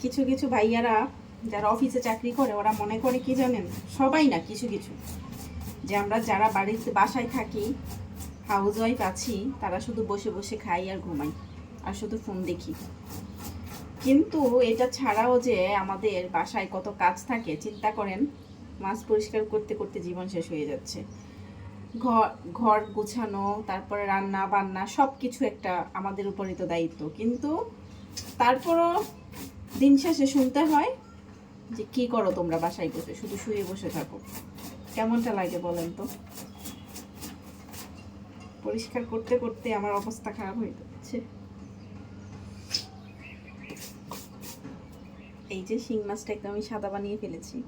কিছু কিছু ভাইয়ারা যারা অফিসে চাকরি করে ওরা মনে করে কি জানেন, সবাই না, কিছু কিছু, যে আমরা যারা বাড়িতে বাসায় থাকি, হাউস ওয়াইফ আছি, তারা শুধু বসে বসে খাই আর ঘুমাই আর শুধু ফোন দেখি। কিন্তু এটা ছাড়াও যে আমাদের বাসায় কত কাজ থাকে চিন্তা করেন। মাছ পরিষ্কার করতে করতে জীবন শেষ হয়ে যাচ্ছে। ঘর ঘর গুছানো, তারপরে রান্না বান্না সব কিছু একটা আমাদের উপরই তো দায়িত্ব, কিন্তু তারপরও দিন শেষে শুনতে হয় যে কি করো তোমরা বাসায় বসে, শুধু শুয়ে বসে থাকো। কেমনটা লাগে বলেন তো? পরিষ্কার করতে করতে আমার অবস্থা খারাপ হয়ে যাচ্ছে। এই যে শিং মাছটা একদম আমি সাদা বানিয়ে ফেলেছি।